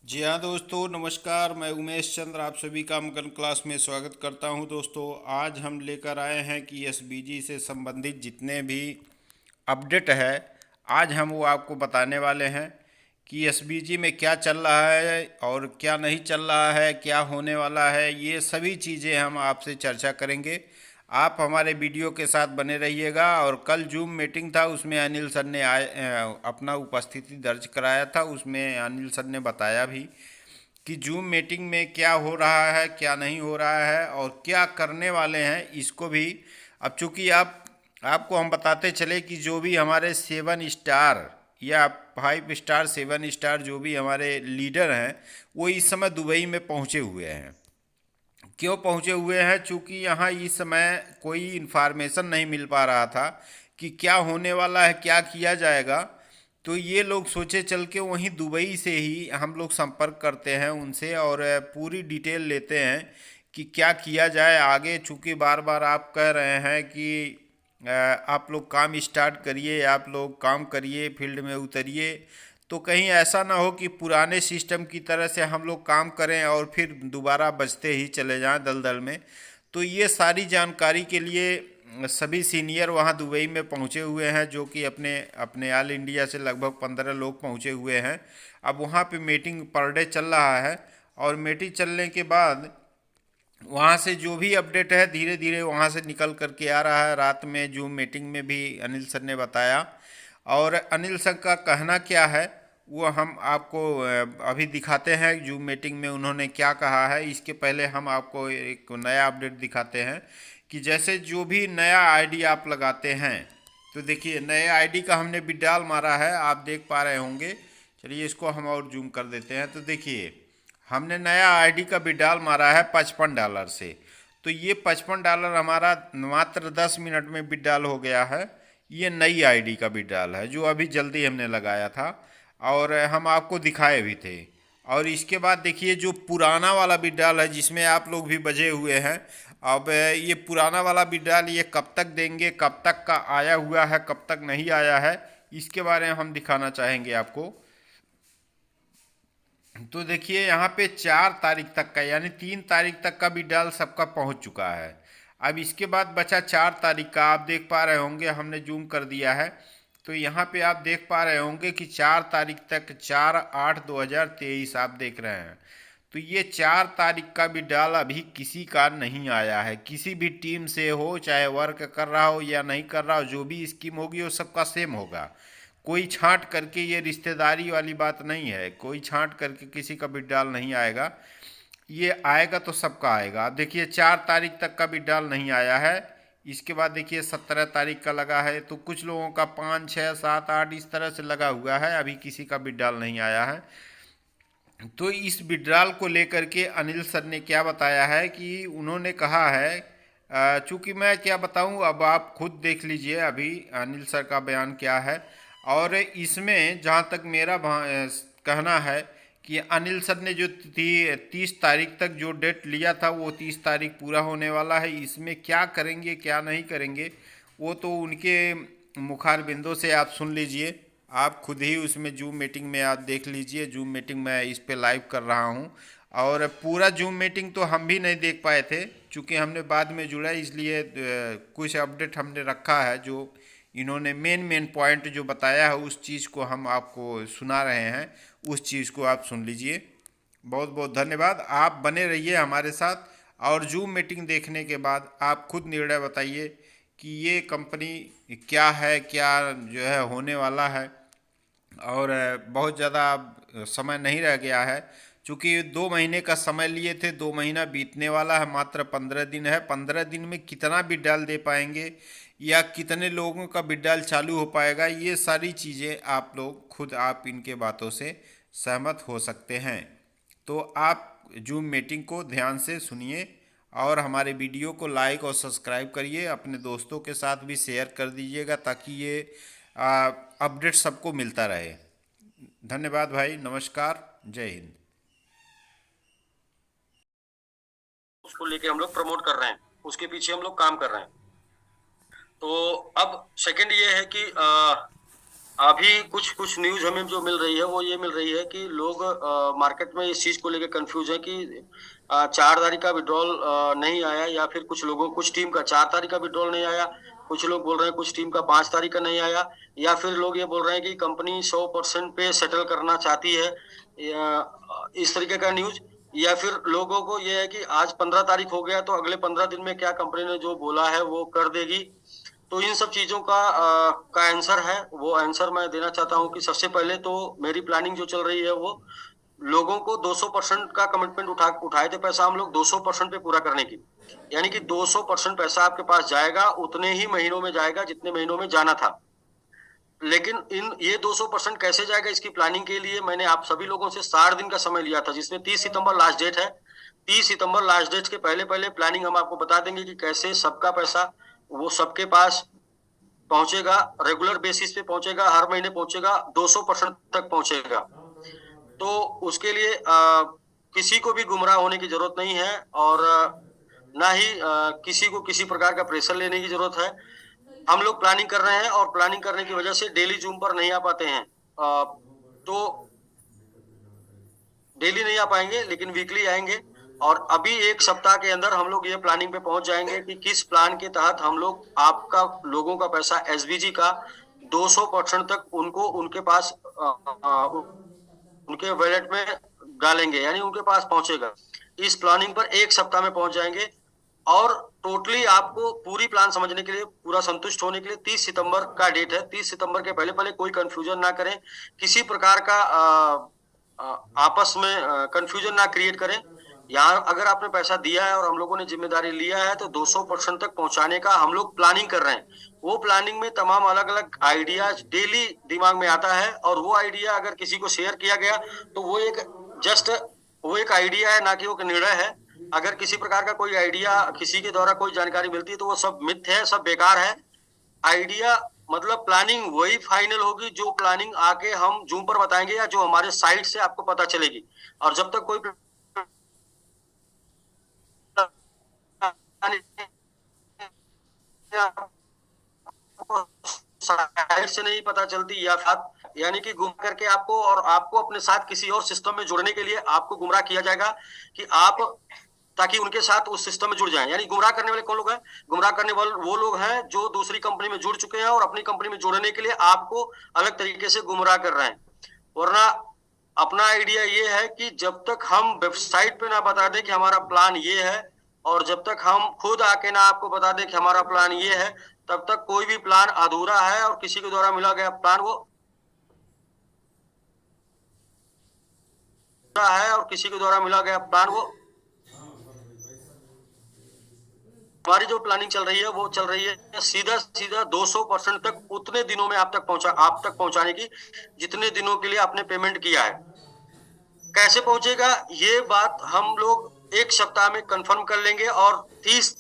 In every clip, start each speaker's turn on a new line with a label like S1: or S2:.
S1: जी हाँ दोस्तों, नमस्कार। मैं उमेश चंद्र आप सभी का मगन क्लास में स्वागत करता हूँ। दोस्तों, आज हम लेकर आए हैं कि एसबीजी से संबंधित जितने भी अपडेट है, आज हम वो आपको बताने वाले हैं कि एसबीजी में क्या चल रहा है और क्या नहीं चल रहा है, क्या होने वाला है। ये सभी चीज़ें हम आपसे चर्चा करेंगे। आप हमारे वीडियो के साथ बने रहिएगा। और कल जूम मीटिंग था, उसमें अनिल सर ने अपना उपस्थिति दर्ज कराया था। उसमें अनिल सर ने बताया भी कि जूम मीटिंग में क्या हो रहा है, क्या नहीं हो रहा है और क्या करने वाले हैं, इसको भी। अब चूंकि आपको हम बताते चले कि जो भी हमारे 7 स्टार या 5 स्टार 7 स्टार जो भी हमारे लीडर हैं, वो इस समय दुबई में पहुंचे हुए हैं। क्यों पहुंचे हुए हैं? चूंकि यहाँ इस समय कोई इन्फॉर्मेशन नहीं मिल पा रहा था कि क्या होने वाला है, क्या किया जाएगा। तो ये लोग सोचे चल के वहीं दुबई से ही हम लोग संपर्क करते हैं उनसे और पूरी डिटेल लेते हैं कि क्या किया जाए आगे। चूंकि बार बार आप कह रहे हैं कि आप लोग काम स्टार्ट करिए, आप लोग काम करिए, फील्ड में उतरिए। तो कहीं ऐसा ना हो कि पुराने सिस्टम की तरह से हम लोग काम करें और फिर दोबारा बचते ही चले जाएं दलदल में। तो ये सारी जानकारी के लिए सभी सीनियर वहाँ दुबई में पहुँचे हुए हैं, जो कि अपने अपने ऑल इंडिया से लगभग 15 लोग पहुँचे हुए हैं। अब वहाँ पे मीटिंग पर डे चल रहा है और मीटिंग चलने के बाद वहाँ से जो भी अपडेट है धीरे धीरे वहाँ से निकल करके आ रहा है। रात में जूम मीटिंग में भी अनिल सर ने बताया। और अनिल सर का कहना क्या है वो हम आपको अभी दिखाते हैं। जूम मीटिंग में उन्होंने क्या कहा है, इसके पहले हम आपको एक नया अपडेट दिखाते हैं कि जैसे जो भी नया आईडी आप लगाते हैं, तो देखिए नए आईडी का हमने विड्रॉल मारा है, आप देख पा रहे होंगे। चलिए इसको हम और जूम कर देते हैं। तो देखिए हमने नया आईडी का विड्रॉल मारा है $55 से। तो ये $55 हमारा मात्र 10 मिनट में विड्रॉल हो गया है। ये नई आईडी का विड्रॉल है जो अभी जल्दी हमने लगाया था और हम आपको दिखाए भी थे। और इसके बाद देखिए जो पुराना वाला विड्रॉल है जिसमें आप लोग भी बजे हुए हैं। अब ये पुराना वाला विड्रॉल ये कब तक देंगे, कब तक का आया हुआ है, कब तक नहीं आया है, इसके बारे में हम दिखाना चाहेंगे आपको। तो देखिए यहाँ पे 4 तारीख तक का यानी 3 तारीख तक का विड्रॉल सबका पहुँच चुका है। अब इसके बाद बचा 4 तारीख का, आप देख पा रहे होंगे, हमने जूम कर दिया है। तो यहाँ पे आप देख पा रहे होंगे कि 4 तारीख तक 4/8/2023 आप देख रहे हैं। तो ये 4 तारीख का विड्रॉल अभी किसी का नहीं आया है। किसी भी टीम से हो, चाहे वर्क कर रहा हो या नहीं कर रहा हो, जो भी स्कीम होगी वो सबका सेम होगा। कोई छांट करके, ये रिश्तेदारी वाली बात नहीं है, कोई छांट करके किसी का विड्रॉल नहीं आएगा। ये आएगा तो सबका आएगा। अब देखिए 4 तारीख तक का विड्रॉल नहीं आया है। इसके बाद देखिए 17 तारीख का लगा है। तो कुछ लोगों का 5 6 7 8 इस तरह से लगा हुआ है, अभी किसी का विड्रॉल नहीं आया है। तो इस विड्रॉल को लेकर के अनिल सर ने क्या बताया है कि उन्होंने कहा है, चूंकि मैं क्या बताऊं, अब आप खुद देख लीजिए अभी अनिल सर का बयान क्या है। और इसमें जहां तक मेरा कहना है कि अनिल सर ने जो 30 तारीख तक जो डेट लिया था वो 30 तारीख पूरा होने वाला है। इसमें क्या करेंगे क्या नहीं करेंगे वो तो उनके मुखार बिंदु से आप सुन लीजिए। आप खुद ही उसमें जूम मीटिंग में आप देख लीजिए। जूम मीटिंग मैं इस पे लाइव कर रहा हूँ और पूरा जूम मीटिंग तो हम भी नहीं देख पाए थे क्योंकि हमने बाद में जुड़ा, इसलिए कुछ अपडेट हमने रखा है जो इन्होंने मेन मेन पॉइंट जो बताया है उस चीज़ को हम आपको सुना रहे हैं। उस चीज़ को आप सुन लीजिए। बहुत बहुत धन्यवाद। आप बने रहिए हमारे साथ और जूम मीटिंग देखने के बाद आप खुद निर्णय बताइए कि ये कंपनी क्या है, क्या जो है होने वाला है। और बहुत ज़्यादा समय नहीं रह गया है, चूँकि 2 महीने का समय लिए थे, 2 महीना बीतने वाला है, मात्र 15 दिन है। 15 दिन में कितना विड्रॉल दे पाएंगे या कितने लोगों का विड्रॉल चालू हो पाएगा, ये सारी चीज़ें आप लोग खुद आप इनके बातों से सहमत हो सकते हैं। तो आप जूम मीटिंग को ध्यान से सुनिए और हमारे वीडियो को लाइक और सब्सक्राइब करिए। अपने दोस्तों के साथ भी शेयर कर दीजिएगा ताकि ये अपडेट सबको मिलता रहे। धन्यवाद भाई, नमस्कार, जय हिंद।
S2: उसको लेके हम लोग प्रमोट कर रहे हैं, उसके पीछे हम लोग काम कर रहे हैं। तो अब सेकंड ये है कि अभी कुछ कुछ न्यूज हमें जो मिल रही है वो ये मिल रही है कि लोग मार्केट में इस चीज को लेकर कंफ्यूज है कि 4 तारीख का विड्रॉल नहीं आया, या फिर कुछ लोगों कुछ टीम का 4 तारीख का विड्रॉल नहीं आया। कुछ लोग बोल रहे हैं कुछ टीम का 5 तारीख का नहीं आया, या फिर लोग ये बोल रहे हैं कि कंपनी 100% पे सेटल करना चाहती है, इस तरीके का न्यूज। या फिर लोगों को ये है कि आज 15 तारीख हो गया तो अगले 15 दिन में क्या कंपनी ने जो बोला है वो कर देगी। तो इन सब चीजों का आंसर है, वो आंसर मैं देना चाहता हूँ कि सबसे पहले तो मेरी प्लानिंग जो चल रही है वो लोगों को 200% का कमिटमेंट उठाए थे पैसा हम लोग 200% पे पूरा करने की। यानी कि 200% पैसा आपके पास जाएगा, उतने ही महीनों में जाएगा जितने महीनों में जाना था। लेकिन इन ये 200% कैसे जाएगा, इसकी प्लानिंग के लिए मैंने आप सभी लोगों से 60 दिन का समय लिया था, जिसमें 30 सितंबर लास्ट डेट है। 30 सितंबर लास्ट डेट के पहले पहले प्लानिंग हम आपको बता देंगे कि कैसे सबका पैसा वो सबके पास पहुंचेगा, रेगुलर बेसिस पे पहुंचेगा, हर महीने पहुंचेगा, 200% तक पहुंचेगा। तो उसके लिए किसी को भी गुमराह होने की जरूरत नहीं है, और ना ही किसी को किसी प्रकार का प्रेशर लेने की जरूरत है। हम लोग प्लानिंग कर रहे हैं और प्लानिंग करने की वजह से डेली जूम पर नहीं आ पाते हैं, तो डेली नहीं आ पाएंगे लेकिन वीकली आएंगे। और अभी एक सप्ताह के अंदर हम लोग ये प्लानिंग पे पहुंच जाएंगे कि किस प्लान के तहत हम लोग आपका लोगों का पैसा एसबीजी का 200% तक उनको उनके पास उनके वॉलेट में डालेंगे, यानी उनके पास पहुंचेगा। इस प्लानिंग पर एक सप्ताह में पहुंच जाएंगे। और टोटली आपको पूरी प्लान समझने के लिए, पूरा संतुष्ट होने के लिए 30 सितंबर का डेट है। 30 सितंबर के पहले पहले कोई कंफ्यूजन ना करें, किसी प्रकार का आपस में कंफ्यूजन ना क्रिएट करें। यहाँ अगर आपने पैसा दिया है और हम लोगों ने जिम्मेदारी लिया है तो 200% तक पहुंचाने का हम लोग प्लानिंग कर रहे हैं। वो प्लानिंग में तमाम अलग अलग आइडियाज डेली दिमाग में आता है, और वो आइडिया अगर किसी को शेयर किया गया तो वो एक जस्ट वो एक आइडिया है, ना कि वो निर्णय है। अगर किसी प्रकार का कोई आइडिया किसी के द्वारा कोई जानकारी मिलती है तो वो सब मिथ है, सब बेकार है। आइडिया मतलब प्लानिंग वही फाइनल होगी जो प्लानिंग आके हम जूम पर बताएंगे या जो हमारे साइट से आपको पता चलेगी। और जब तक कोई साइट से नहीं पता चलती, या फिर यानी कि गुम करके आपको और आपको अपने साथ किसी और सिस्टम में जुड़ने के लिए आपको गुमराह किया जाएगा कि आप, ताकि उनके साथ उस सिस्टम में जुड़ जाएं। यानी गुमराह करने वाले कौन लोग हैं? गुमराह करने वाले वो लोग हैं जो दूसरी कंपनी में जुड़ चुके हैं और अपनी कंपनी में जुड़ने के लिए आपको अलग तरीके से गुमराह कर रहे हैं। वरना अपना आइडिया ये है कि जब तक हम वेबसाइट पे ना बता दें कि हमारा प्लान ये है, और जब तक हम खुद आके ना आपको बता दें कि हमारा प्लान ये है, तब तक कोई भी प्लान अधूरा है और किसी के द्वारा मिला गया प्लान वो है और किसी के द्वारा मिला गया प्लान वो। हमारी जो प्लानिंग चल रही है वो चल रही है सीधा सीधा 200% तक उतने दिनों में आप तक पहुंचाने की, जितने दिनों के लिए आपने पेमेंट किया है। कैसे पहुंचेगा ये बात हम लोग एक सप्ताह में कंफर्म कर लेंगे, और 30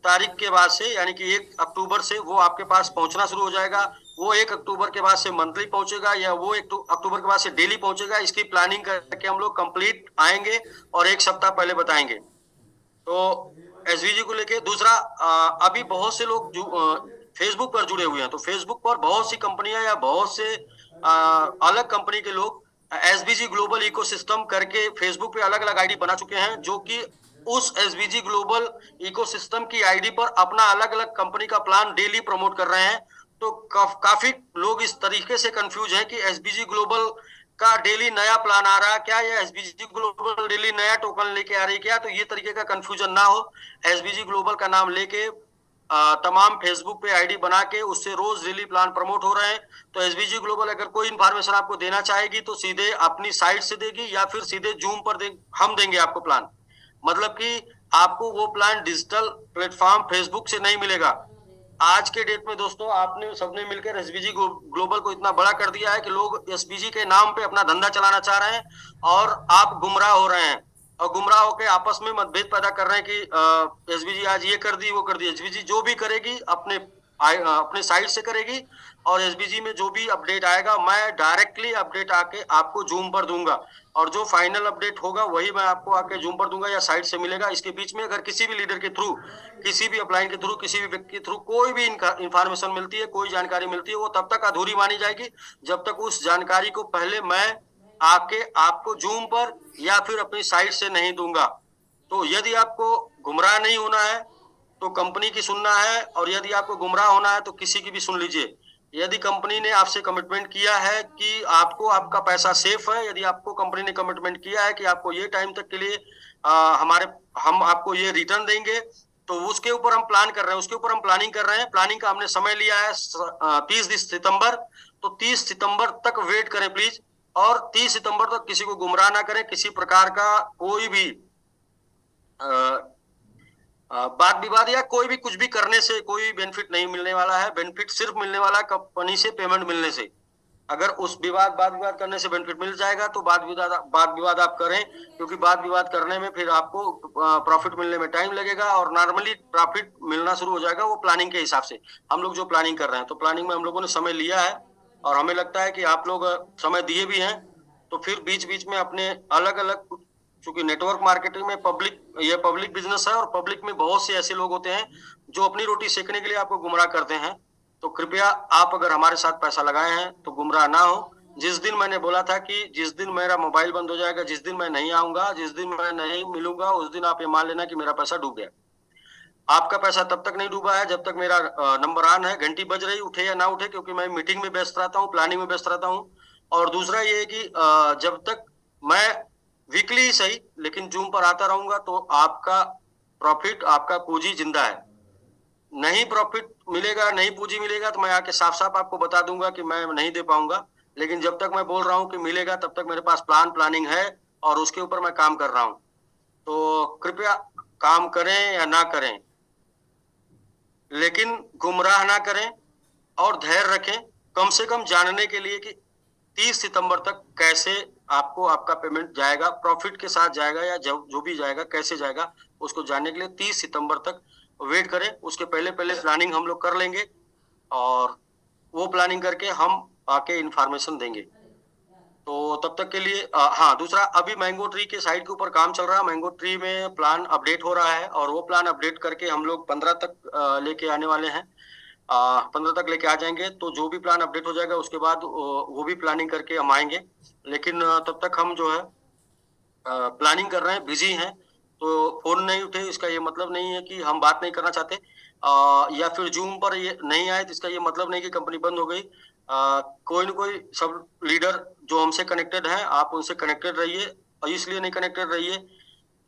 S2: तारीख के बाद से यानी कि 1 अक्टूबर से वो आपके पास पहुंचना शुरू हो जाएगा। वो 1 अक्टूबर के बाद से मंथली पहुंचेगा, या वो 1 अक्टूबर के बाद से डेली पहुंचेगा। इसकी प्लानिंग करके हम लोग कंप्लीट आएंगे और एक सप्ताह पहले बताएंगे। तो एसवीजी को लेके दूसरा, अभी बहुत से लोग फेसबुक पर जुड़े हुए हैं, तो फेसबुक पर बहुत सी कंपनियां या बहुत से अलग कंपनी के लोग एसबीजी ग्लोबल इकोसिस्टम करके फेसबुक पे अलग अलग आईडी बना चुके हैं, जो कि उस एसबीजी ग्लोबल इकोसिस्टम की आईडी पर अपना अलग अलग कंपनी का प्लान डेली प्रमोट कर रहे हैं। तो काफी लोग इस तरीके से कंफ्यूज हैं कि एसबीजी ग्लोबल का डेली नया प्लान आ रहा है क्या, या एसबीजी ग्लोबल डेली नया टोकन लेके आ रही है क्या। तो ये तरीके का कंफ्यूजन ना हो, एसबीजी ग्लोबल का नाम लेके तमाम फेसबुक पे आईडी बना के उससे रोज डेली प्लान प्रमोट हो रहे हैं। तो एसबीजी ग्लोबल अगर कोई इन्फॉर्मेशन आपको देना चाहेगी तो सीधे अपनी साइट से देगी, या फिर सीधे जूम पर हम देंगे आपको प्लान। मतलब कि आपको वो प्लान डिजिटल प्लेटफॉर्म फेसबुक से नहीं मिलेगा। आज के डेट में दोस्तों आपने सबने मिलकर एसबीजी ग्लोबल को इतना बड़ा कर दिया है कि लोग एसबीजी के नाम पे अपना धंधा चलाना चाह रहे हैं, और आप गुमराह हो रहे हैं और गुमराह होकर आपस में मतभेद पैदा कर रहे हैं कि एसबीजी आज ये कर दी वो कर दी। एसबीजी जो भी करेगी अपने साइट से करेगी, और एसबीजी में जो भी अपडेट आएगा मैं डायरेक्टली अपडेट आके आपको जूम पर दूंगा। और जो फाइनल अपडेट होगा वही मैं आपको आके जूम पर दूंगा या साइट से मिलेगा। इसके बीच में अगर किसी भी लीडर के थ्रू, किसी भी अपलाइन के थ्रू, किसी भी व्यक्ति के थ्रू कोई भी इंफॉर्मेशन मिलती है, कोई जानकारी मिलती है, वो तब तक अधूरी मानी जाएगी जब तक उस जानकारी को पहले मैं आके आपको जूम पर या फिर अपनी साइट से नहीं दूंगा। तो यदि आपको गुमराह नहीं होना है तो कंपनी की सुनना है, और यदि आपको गुमराह होना है तो किसी की भी सुन लीजिए। यदि कंपनी ने आपसे कमिटमेंट किया है कि आपको आपका पैसा सेफ है, यदि आपको कंपनी ने कमिटमेंट किया है कि आपको ये टाइम तक के लिए हम आपको ये रिटर्न देंगे, तो उसके ऊपर हम प्लान कर रहे हैं, उसके ऊपर हम प्लानिंग कर रहे हैं। प्लानिंग का हमने समय लिया है 30 सितंबर। तो 30 सितंबर तक वेट करें प्लीज, और 30 सितंबर तक किसी को गुमराह ना करें। किसी प्रकार का कोई भी वाद विवाद या कोई भी कुछ भी करने से कोई बेनिफिट नहीं मिलने वाला है। बेनिफिट सिर्फ मिलने वाला कंपनी से पेमेंट मिलने से। अगर उस वाद विवाद करने से बेनिफिट मिल जाएगा तो वाद विवाद आप करें, क्योंकि वाद विवाद करने में फिर आपको प्रॉफिट मिलने में टाइम लगेगा, और नॉर्मली प्रॉफिट मिलना शुरू हो जाएगा वो प्लानिंग के हिसाब से। हम लोग जो प्लानिंग कर रहे हैं, तो प्लानिंग में हम लोगों ने समय लिया है, और हमें लगता है कि आप लोग समय दिए भी हैं। तो फिर बीच बीच में अपने अलग अलग, क्योंकि नेटवर्क मार्केटिंग में पब्लिक बिजनेस है, और पब्लिक में बहुत से ऐसे लोग होते हैं जो अपनी रोटी सेकने के लिए आपको गुमराह करते हैं। तो कृपया आप अगर हमारे साथ पैसा लगाए हैं तो गुमराह ना हो। जिस दिन मैंने बोला था कि जिस दिन मेरा मोबाइल बंद हो जाएगा, जिस दिन मैं नहीं आऊंगा, जिस दिन मैं नहीं मिलूंगा, उस दिन आप ये मान लेना कि मेरा पैसा डूब गया। आपका पैसा तब तक नहीं डूबा है जब तक मेरा नंबर ऑन है, घंटी बज रही, उठे या ना उठे, क्योंकि मैं मीटिंग में व्यस्त रहता हूँ, प्लानिंग में व्यस्त रहता हूँ। और दूसरा ये है कि जब तक मैं वीकली ही सही लेकिन जूम पर आता रहूंगा, तो आपका प्रॉफिट, आपका पूंजी जिंदा है। नहीं प्रॉफिट मिलेगा, नहीं पूंजी मिलेगा, तो मैं आके साफ साफ आपको बता दूंगा कि मैं नहीं दे पाऊंगा। लेकिन जब तक मैं बोल रहा हूँ कि मिलेगा, तब तक मेरे पास प्लानिंग है, और उसके ऊपर मैं काम कर रहा हूँ। तो कृपया काम करें या ना करें, लेकिन गुमराह ना करें, और धैर्य रखें, कम से कम जानने के लिए कि 30 सितंबर तक कैसे आपको आपका पेमेंट जाएगा, प्रॉफिट के साथ जाएगा या जो भी जाएगा, कैसे जाएगा, उसको जानने के लिए 30 सितंबर तक वेट करें। उसके पहले पहले प्लानिंग हम लोग कर लेंगे, और वो प्लानिंग करके हम आके इंफॉर्मेशन देंगे। तो तब तक के लिए हाँ, दूसरा, अभी मैंगो ट्री के साइट के ऊपर काम चल रहा है। मैंगो ट्री में प्लान अपडेट हो रहा है, और वो प्लान अपडेट करके हम लोग 15 तक लेके आने वाले हैं। 15 तक लेके आ जाएंगे। तो जो भी प्लान अपडेट हो जाएगा उसके बाद वो भी प्लानिंग करके हम आएंगे। लेकिन तब तक हम जो है प्लानिंग कर रहे हैं, बिजी हैं। तो फोन नहीं उठे इसका ये मतलब नहीं है कि हम बात नहीं करना चाहते, या फिर जूम पर ये नहीं आए तो इसका ये मतलब नहीं कि कंपनी बंद हो गई। कोई न कोई सब लीडर जो हमसे कनेक्टेड हैं, आप उनसे कनेक्टेड रहिए। और इसलिए नहीं कनेक्टेड रहिए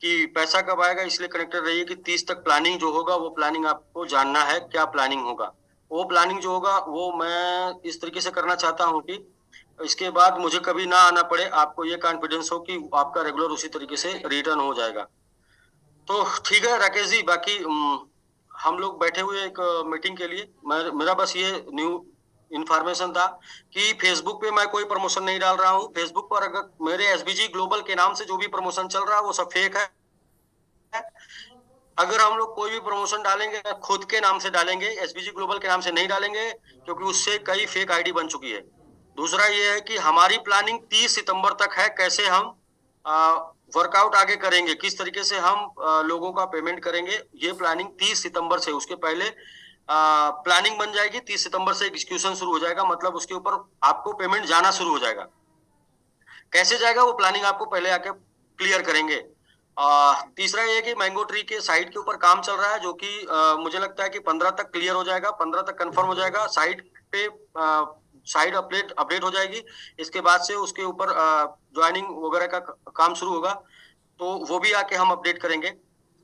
S2: कि पैसा कब आएगा, इसलिए कनेक्टेड रहिए कि 30 तक प्लानिंग जो होगा, वो प्लानिंग आपको जानना है क्या प्लानिंग होगा। वो प्लानिंग जो होगा वो मैं इस तरीके से करना चाहता हूँ कि इसके बाद मुझे कभी ना आना पड़े, आपको ये कॉन्फिडेंस हो कि आपका रेगुलर उसी तरीके से रिटर्न हो जाएगा। तो ठीक है राकेश जी, बाकी हम लोग बैठे हुए एक मीटिंग के लिए। मेरा बस ये न्यू इन्फॉर्मेशन था कि फेसबुक पे मैं कोई प्रमोशन नहीं डाल रहा हूँ। फेसबुक पर अगर मेरे एसबीजी ग्लोबल के नाम से जो भी प्रमोशन चल रहा है वो सब फेक है। अगर हम लोग कोई भी प्रमोशन डालेंगे खुद के नाम से डालेंगे, एसबीजी ग्लोबल के नाम से नहीं डालेंगे, क्योंकि उससे कई फेक आईडी बन चुकी है। दूसरा ये है कि हमारी प्लानिंग 30 सितंबर तक है, कैसे हम वर्कआउट आगे करेंगे, किस तरीके से हम लोगों का पेमेंट करेंगे, ये प्लानिंग 30 सितंबर से, उसके पहले प्लानिंग बन जाएगी। 30 सितंबर से एग्जीक्यूशन शुरू हो जाएगा, मतलब उसके ऊपर आपको पेमेंट जाना शुरू हो जाएगा। कैसे जाएगा वो प्लानिंग आपको पहले आके क्लियर करेंगे। तीसरा ये है कि मैंगो ट्री के साइट के ऊपर काम चल रहा है, जो कि मुझे लगता है कि 15 तक क्लियर हो जाएगा, 15 तक कंफर्म हो जाएगा। साइट पे साइट अपडेट हो जाएगी। इसके बाद से उसके ऊपर ज्वाइनिंग वगैरह का काम शुरू होगा, तो वो भी आके हम अपडेट करेंगे।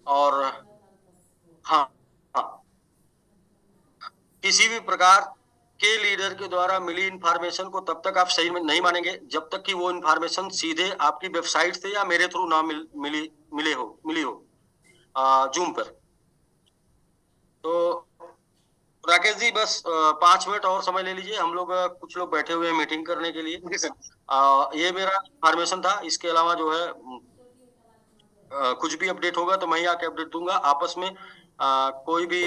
S2: और हाँ, हाँ, किसी भी प्रकार के लीडर के द्वारा मिली इंफॉर्मेशन को तब तक आप सही में नहीं मानेंगे जब तक कि वो इंफॉर्मेशन सीधे आपकी वेबसाइट से या मेरे थ्रू ना मिली हो जूम पर। तो राकेश जी बस 5 मिनट और समय ले लीजिए। हम लोग कुछ लोग बैठे हुए हैं मीटिंग करने के लिए। ये मेरा इंफॉर्मेशन था। इसके अलावा जो है कुछ भी अपडेट होगा तो मैं ही आके अपडेट दूंगा। आपस में कोई भी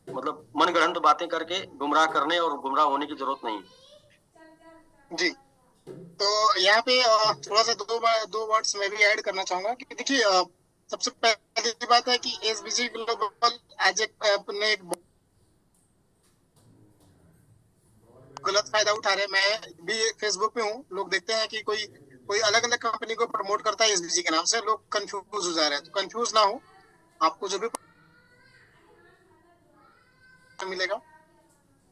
S2: मतलब मनगढ़ंत बातें करके गुमराह करने और गुमराह होने की जरूरत नहीं।
S3: जी तो यहाँ पे थोड़ा सा दो वर्ड्स मैं भी ऐड करना चाहूंगा कि देखिए, सबसे पहली बात है कि एसबीजी ग्लोबल एज ने एक गलत फायदा उठा रहे हैं। मैं भी फेसबुक पे हूँ, लोग देखते हैं कि कोई कोई अलग अलग कंपनी को प्रमोट करता है एसबीजी के नाम से, लोग कंफ्यूज हो जा रहे हैं। तो कंफ्यूज ना हो, आपको जो भी मिलेगा।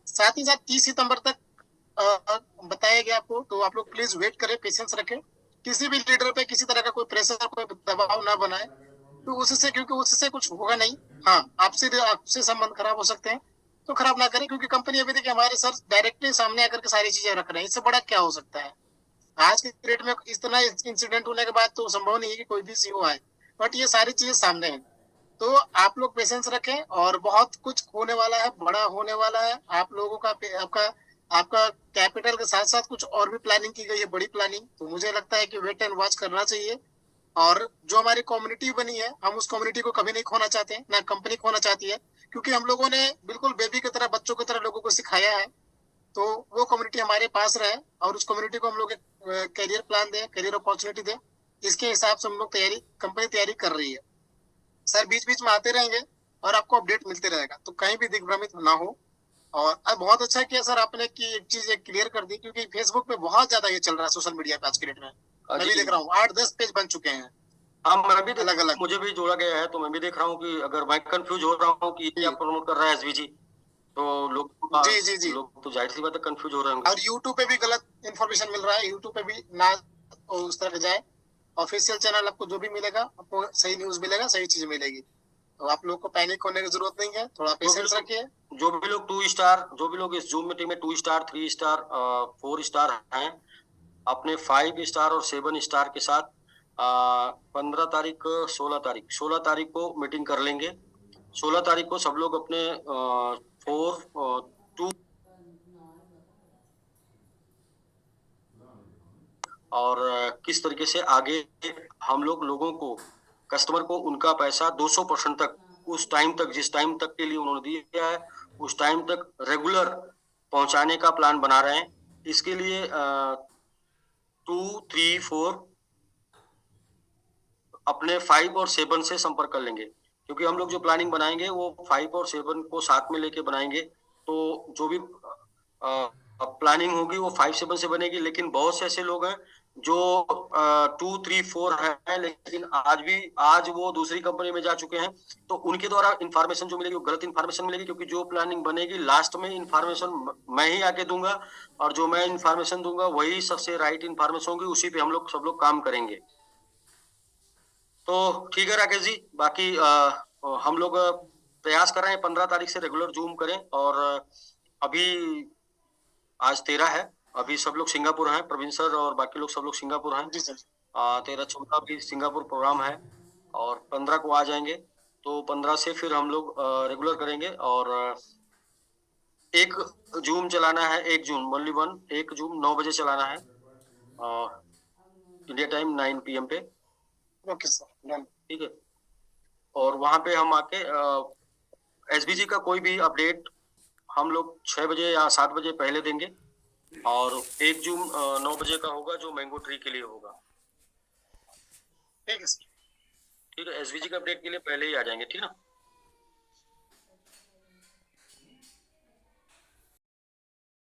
S3: साथ ही साथ 30 सितंबर तक बताया गया आपको, तो आप लोग प्लीज वेट करें, पेशेंस रखें। किसी भी लीडर पे किसी तरह का कोई प्रेशर, कोई दबाव ना बनाए, तो उससे, क्योंकि उससे कुछ होगा नहीं। हाँ, आपसे आपसे संबंध खराब हो सकते हैं, तो खराब ना करें, क्योंकि कंपनी अभी देखिए हमारे सर डायरेक्टली सामने आकर के सारी चीजें रख रहे हैं। इससे बड़ा क्या हो सकता है? आज के डेट में इतना इंसिडेंट होने के बाद तो संभव नहीं है कि कोई भी सीईओ आए, बट ये सारी चीजें सामने है। तो आप लोग पेशेंस रखें, और बहुत कुछ होने वाला है, बड़ा होने वाला है। आप लोगों का आपका आपका कैपिटल के साथ साथ कुछ और भी प्लानिंग की गई है, बड़ी प्लानिंग। तो मुझे लगता है कि वेट एंड वॉच करना चाहिए। और जो हमारी कम्युनिटी बनी है, हम उस कम्युनिटी को कभी नहीं खोना चाहते, ना कंपनी खोना चाहती है, क्योंकि हम लोगों ने बिल्कुल बेबी की तरह, बच्चों की तरह लोगों को सिखाया है। तो वो कम्युनिटी हमारे पास रहे, और उस कम्युनिटी को हम लोग एक करियर प्लान दें, करियर अपॉर्चुनिटी दें। इसके हिसाब से हम लोग कंपनी तैयारी कर रही है। सर बीच बीच में आते रहेंगे, और आपको अपडेट मिलते रहेगा, तो कहीं भी दिग्भ्रमित ना हो। और अब बहुत अच्छा किया सर आपने कि एक चीज एक क्लियर कर दी, क्योंकि फेसबुक पे बहुत ज्यादा ये चल रहा है, सोशल मीडिया पे आज के डेट में। मैं भी
S2: जी
S3: देख रहा हूँ 8-10 पेज बन चुके हैं
S2: हाँ, मैं भी
S3: अलग अलग।
S2: मुझे भी जोड़ा गया है, तो मैं भी देख रहा हूँ कि अगर मैं कंफ्यूज हो रहा हूँ कि ये क्या
S3: जी
S2: प्रमोट कर रहा है एसबीजी, तो
S3: जी जी जी।
S2: लोग तो जाहिर सी बात है कंफ्यूज हो रहे होंगे।
S3: और यूट्यूब पे भी गलत इन्फॉर्मेशन मिल रहा है, यूट्यूब पे भी ना उस तरह जाए। ऑफिशियल चैनल आपको जो भी मिलेगा, आपको सही न्यूज मिलेगा, सही चीज मिलेगी। तो आप लोग को पैनिक होने की जरूरत नहीं है, थोड़ा
S2: जो भी
S3: पेशेंस रखिए।
S2: जो भी लोग 2 स्टार, जो भी लोग इस जूम मीटिंग में 2 स्टार, 3 स्टार, 4 स्टार हैं, अपने 5 स्टार और 7 स्टार के साथ 15 तारीख, 16 तारीख, 16 तारीख को मीटिंग कर लेंगे। 16 तारीख को सब लोग अपने 4, 2 और किस तरीके से आगे हम लोगों को, कस्टमर को उनका पैसा 200% तक, उस टाइम तक, जिस टाइम तक के लिए उन्होंने दिया है, उस टाइम तक रेगुलर पहुंचाने का प्लान बना रहे हैं। इसके लिए 2, 3, 4 अपने 5 और 7 से संपर्क कर लेंगे, क्योंकि हम लोग जो प्लानिंग बनाएंगे वो 5 और 7 को साथ में लेके बनाएंगे। तो जो भी प्लानिंग होगी वो 5, 7 से बनेगी। लेकिन बहुत से ऐसे लोग हैं जो 2, 3, 4 है, लेकिन आज वो दूसरी कंपनी में जा चुके हैं, तो उनके द्वारा इंफॉर्मेशन जो मिलेगी वो गलत इंफॉर्मेशन मिलेगी, क्योंकि जो प्लानिंग बनेगी लास्ट में इंफॉर्मेशन मैं ही आके दूंगा, और जो मैं इंफॉर्मेशन दूंगा वही सबसे राइट इंफॉर्मेशन होगी, उसी पे हम लोग सब लोग काम करेंगे। तो ठीक है राकेश जी, बाकी हम लोग प्रयास कर रहे हैं 15 तारीख से रेगुलर जूम करें। और अभी आज 13 है, अभी सब लोग सिंगापुर हैं, प्रवीण सर और बाकी लोग सब लोग सिंगापुर हैं।
S3: जी सर।
S2: 13, 14 भी सिंगापुर प्रोग्राम है, और 15 को आ जाएंगे। तो 15 से फिर हम लोग रेगुलर करेंगे। और एक जूम चलाना है, 1 जून, ओनली वन, 1 जून 9 बजे चलाना है, इंडिया टाइम 9 PM पे।
S3: Okay sir, done.
S2: ठीक है, और वहां पे हम आके एसबीजी का कोई भी अपडेट हम लोग 6 बजे या 7 बजे पहले देंगे, और 1 जून 9 बजे का होगा जो मैंगो ट्री के लिए होगा।
S3: ठीक है सर।
S2: ठीक है, एसबीजी का अपडेट के लिए पहले ही आ जाएंगे, ठीक है ना।